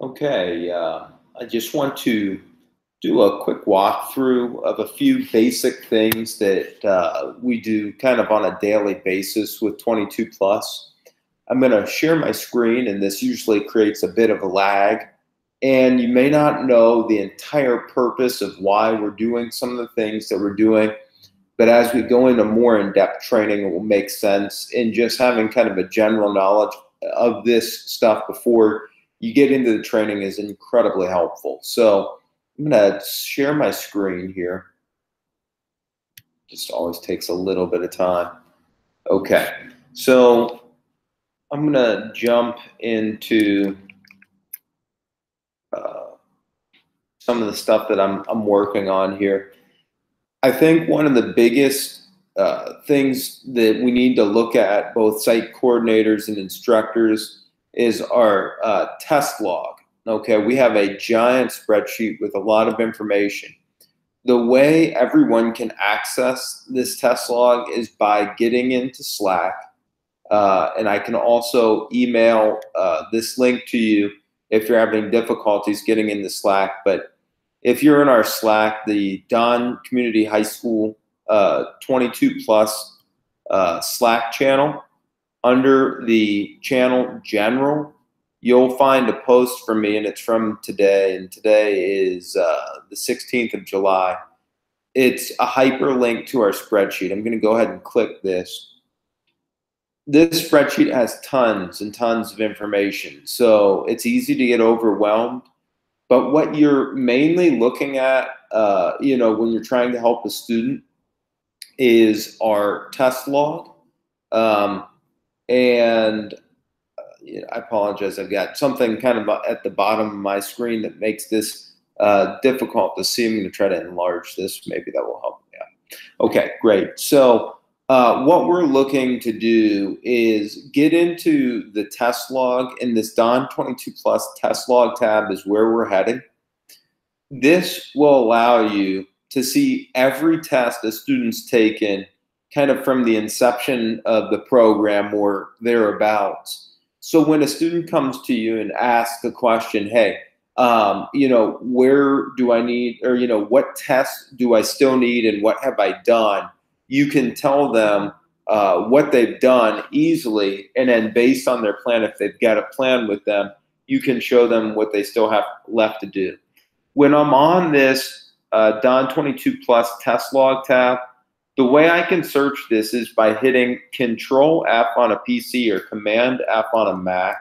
Okay, I just want to do a quick walkthrough of a few basic things that we do kind of on a daily basis with 22 plus. I'm going to share my screen, and this usually creates a bit of a lag. And you may not know the entire purpose of why we're doing some of the things that we're doing. But as we go into more in-depth training, it will make sense. And just having kind of a general knowledge of this stuff before you get into the training is incredibly helpful. So I'm going to share my screen here. Just always takes a little bit of time. Okay, so I'm going to jump into some of the stuff that I'm working on here. I think one of the biggest things that we need to look at, both site coordinators and instructors, is our test log. Okay, we have a giant spreadsheet with a lot of information. The way everyone can access this test log is by getting into Slack. And I can also email this link to you if you're having difficulties getting into Slack. But if you're in our Slack, the Don Community High School 22 plus Slack channel, under the channel general, you'll find a post from me, and it's from today, and today is the 16th of July. It's a hyperlink to our spreadsheet. I'm going to go ahead and click this. This spreadsheet has tons and tons of information, so it's easy to get overwhelmed. But what you're mainly looking at, when you're trying to help a student, is our test log. I apologize. I've got something kind of at the bottom of my screen that makes this difficult to see. I'm going to try to enlarge this. Maybe that will help. Yeah. Okay, great. So what we're looking to do is get into the test log, and this Don 22 Plus test log tab is where we're heading. This will allow you to see every test a student's taken kind of from the inception of the program or thereabouts. So when a student comes to you and asks a question, hey, where do I need, or, what tests do I still need and what have I done? You can tell them what they've done easily, and then based on their plan, if they've got a plan with them, you can show them what they still have left to do. When I'm on this Don 22 Plus test log tab, the way I can search this is by hitting Control F on a PC or Command F on a Mac,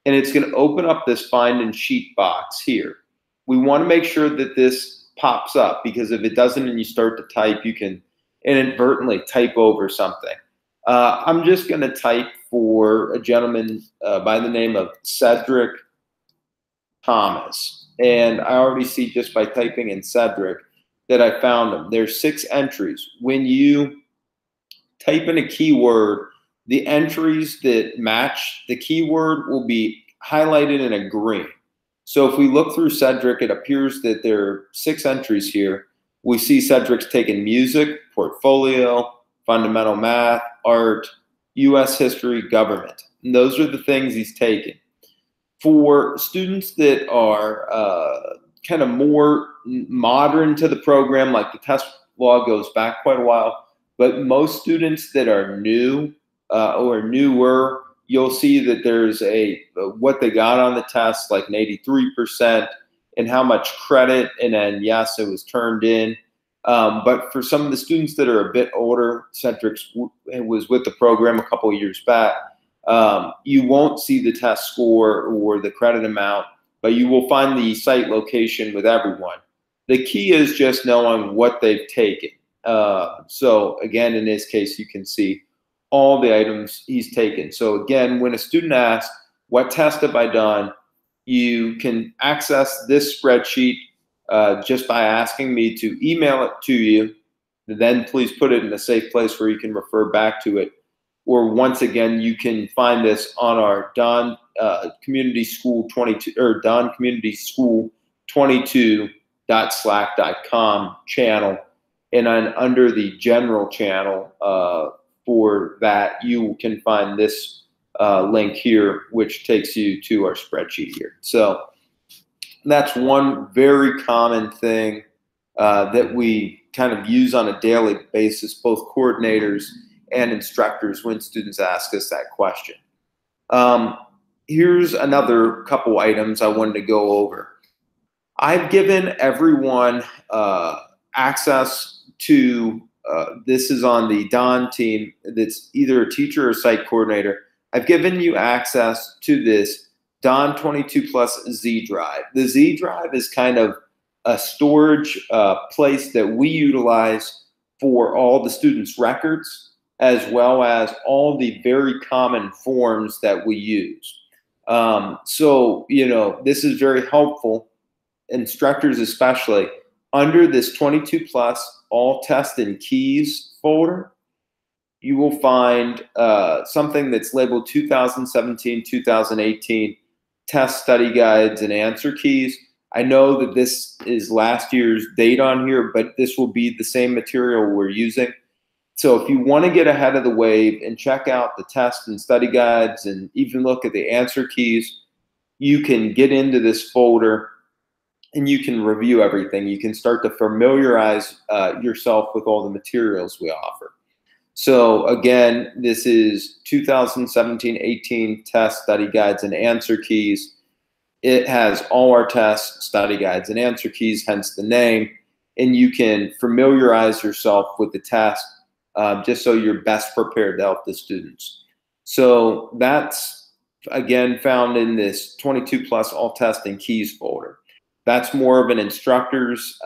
and it's going to open up this Find and Sheet box here. We want to make sure that this pops up, because if it doesn't and you start to type, you can inadvertently type over something. I'm just going to type for a gentleman by the name of Cedric Thomas, and I already see just by typing in Cedric that I found them. There's 6 entries. When you type in a keyword, the entries that match the keyword will be highlighted in a green. So if we look through Cedric, it appears that there are 6 entries here. We see Cedric's taken music, portfolio, fundamental math, art, U.S. history, government. And those are the things he's taken. For students that are kind of more modern to the program, like the test log goes back quite a while, but most students that are new or newer, you'll see that there's what they got on the test, like an 83%, and how much credit, and then yes, it was turned in. But for some of the students that are a bit older, Cedric was with the program a couple of years back, you won't see the test score or the credit amount, but you will find the site location with everyone. The key is just knowing what they've taken. So again, in this case, you can see all the items he's taken. So again, when a student asks, what test have I done? You can access this spreadsheet just by asking me to email it to you. Then please put it in a safe place where you can refer back to it. Or once again, you can find this on our Don Community School 22 or Don Community School 22.slack.com channel, and then under the general channel for that, you can find this link here, which takes you to our spreadsheet here. So That's one very common thing that we kind of use on a daily basis, both coordinators and instructors, when students ask us that question. Here's another couple items I wanted to go over. I've given everyone access to, this is on the Don team that's either a teacher or site coordinator. I've given you access to this Don 22 Plus Z Drive. The Z Drive is kind of a storage place that we utilize for all the students' records, as well as all the very common forms that we use. So, you know, this is very helpful, instructors especially. Under this 22 Plus All Test and Keys folder, you will find something that's labeled 2017-2018 Test Study Guides and Answer Keys. I know that this is last year's date on here, but this will be the same material we're using. So if you want to get ahead of the wave and check out the test and study guides and even look at the answer keys, you can get into this folder and you can review everything. You can start to familiarize yourself with all the materials we offer. So again, this is 2017-18 test study guides and answer keys. It has all our tests, study guides, and answer keys, hence the name. And you can familiarize yourself with the test just so you're best prepared to help the students. So that's, again, found in this 22 Plus All Test and Keys folder. That's more of an instructor's,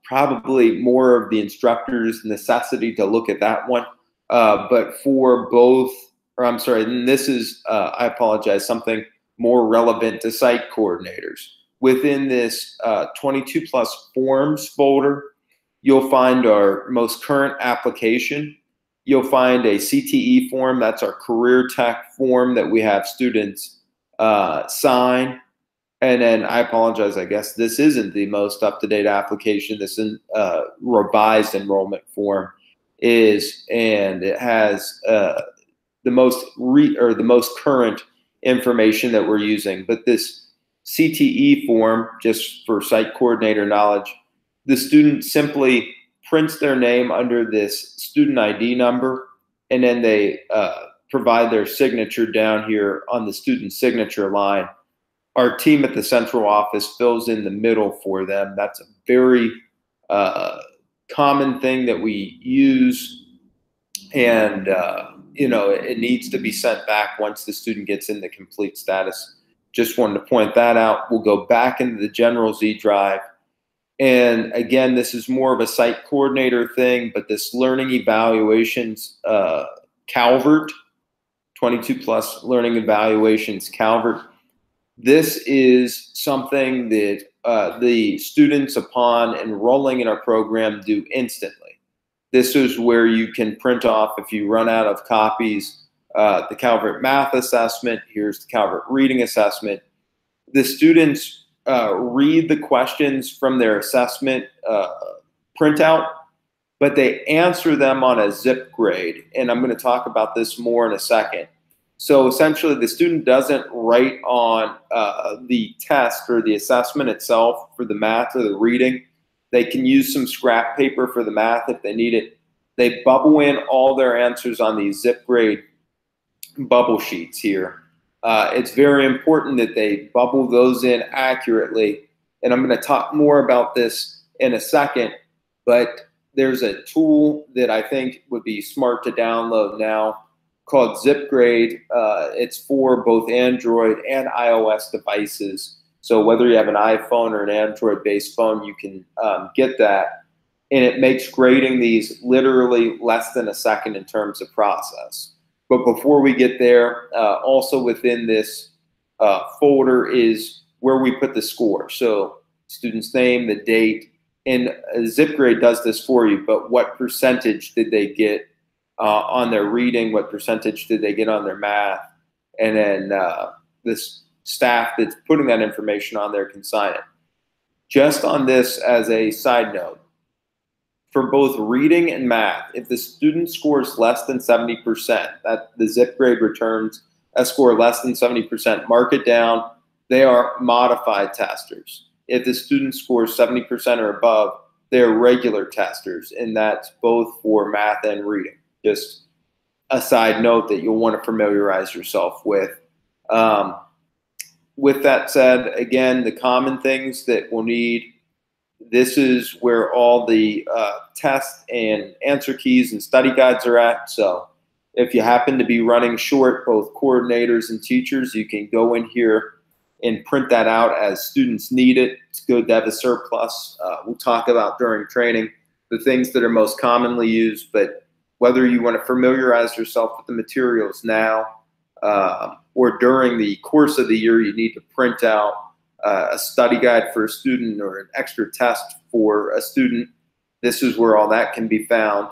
probably more of the instructor's necessity to look at that one. But for both, or I'm sorry, and this is, I apologize, something more relevant to site coordinators. Within this 22 Plus Forms folder, you'll find our most current application. You'll find a CTE form, that's our career tech form that we have students sign. And then I apologize, I guess this isn't the most up-to-date application. This is revised enrollment form and it has the most current information that we're using. But this CTE form, just for site coordinator knowledge, the student simply prints their name under this student ID number, and then they provide their signature down here on the student signature line. Our team at the central office fills in the middle for them. That's a very common thing that we use, and you know, it needs to be sent back once the student gets in the complete status. Just wanted to point that out. We'll go back into the general Z Drive. And again, this is more of a site coordinator thing, but this learning evaluations Calvert, 22 Plus learning evaluations Calvert, this is something that the students, upon enrolling in our program, do instantly. This is where you can print off, if you run out of copies, the Calvert Math Assessment. Here's the Calvert Reading Assessment. The students read the questions from their assessment printout, but they answer them on a ZipGrade. And I'm going to talk about this more in a second. So essentially, the student doesn't write on the test or the assessment itself for the math or the reading. They can use some scrap paper for the math if they need it. They bubble in all their answers on these ZipGrade bubble sheets here. It's very important that they bubble those in accurately. And I'm going to talk more about this in a second, but there's a tool that I think would be smart to download now called ZipGrade. It's for both Android and iOS devices. So whether you have an iPhone or an Android-based phone, you can get that. And it makes grading these literally less than a second in terms of process. But before we get there, also within this folder is where we put the score. So student's name, the date, and ZipGrade does this for you, but what percentage did they get on their reading? What percentage did they get on their math? And then this staff that's putting that information on there can sign it. Just on this as a side note, for both reading and math, if the student scores less than 70%, that the ZipGrade returns a score less than 70%, mark it down. they are modified testers. If the student scores 70% or above, they're regular testers, and that's both for math and reading. Just a side note that you'll want to familiarize yourself with. With that said, again, the common things that we'll need, this is where all the test and answer keys and study guides are at. So if you happen to be running short, both coordinators and teachers, you can go in here and print that out as students need it. It's good to have a surplus. We'll talk about during training the things that are most commonly used, but whether you want to familiarize yourself with the materials now or during the course of the year, you need to print out a study guide for a student or an extra test for a student. This is where all that can be found.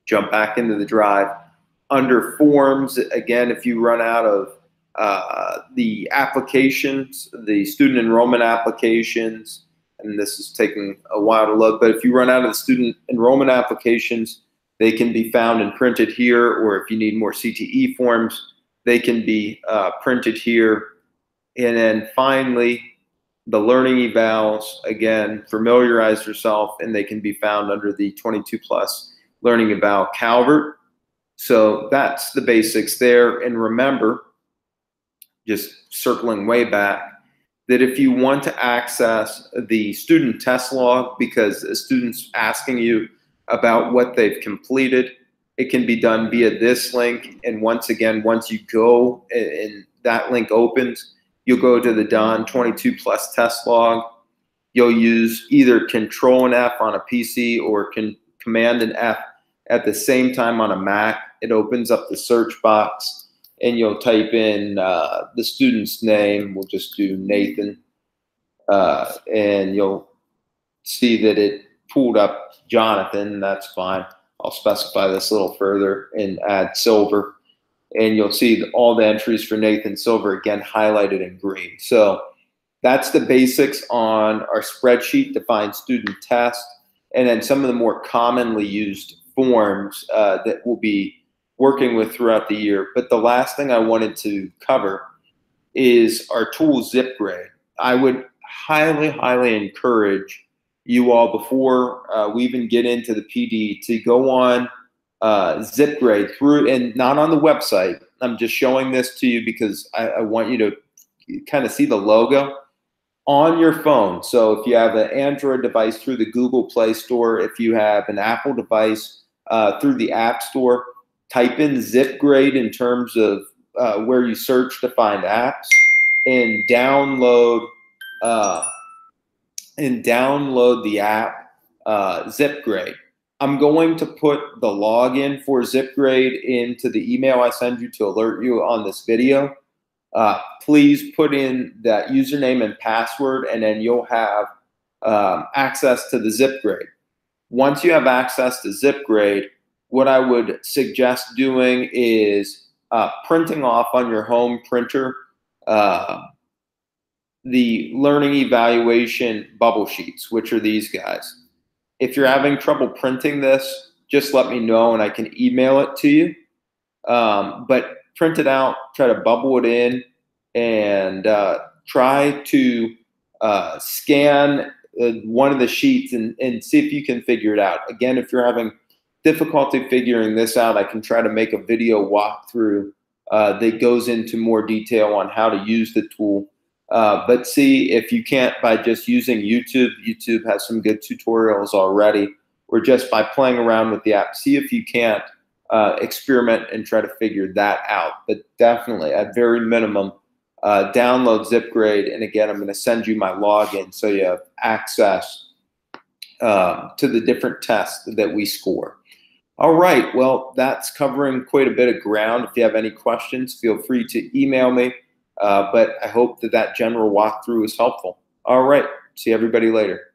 Jump back into the drive. Under forms, again, if you run out of the applications, the student enrollment applications, and this is taking a while to load, but if you run out of the student enrollment applications, they can be found and printed here, or if you need more CTE forms, they can be printed here. And then finally, the learning evals, again, familiarize yourself, and they can be found under the 22 plus learning eval Calvert. So that's the basics there. And remember, just circling way back, that if you want to access the student test log because a student's asking you about what they've completed, it can be done via this link. And once again, once you go and that link opens, you'll go to the Don 22 plus test log. You'll use either Control and F on a PC or Command and F at the same time on a Mac. It opens up the search box and you'll type in the student's name. We'll just do Nathan. And you'll see that it pulled up Jonathan. That's fine. I'll specify this a little further and add Silver. And you'll see all the entries for Nathan Silver, again, highlighted in green. So that's the basics on our spreadsheet to find student test. And then some of the more commonly used forms that we'll be working with throughout the year. But the last thing I wanted to cover is our tool ZipGrade. I would highly, highly encourage you all, before we even get into the PD, to go on ZipGrade through, and not on the website. I'm just showing this to you because I want you to kind of see the logo on your phone. So if you have an Android device, through the Google Play Store, if you have an Apple device, through the App Store, type in ZipGrade in terms of where you search to find apps, and download the app ZipGrade. I'm going to put the login for ZipGrade into the email I send you to alert you on this video. Please put in that username and password, and then you'll have access to the ZipGrade. Once you have access to ZipGrade, what I would suggest doing is printing off on your home printer the learning evaluation bubble sheets, which are these guys. If you're having trouble printing this, just let me know and I can email it to you. But print it out, try to bubble it in, and try to scan one of the sheets and see if you can figure it out. Again, if you're having difficulty figuring this out, I can try to make a video walkthrough that goes into more detail on how to use the tool. But see if you can't by just using YouTube. YouTube has some good tutorials already, or just by playing around with the app. See if you can't experiment and try to figure that out. But definitely, at very minimum, download ZipGrade. And again, I'm going to send you my login so you have access to the different tests that we score. All right, well, that's covering quite a bit of ground. If you have any questions, feel free to email me. But I hope that general walkthrough is helpful. All right, see everybody later.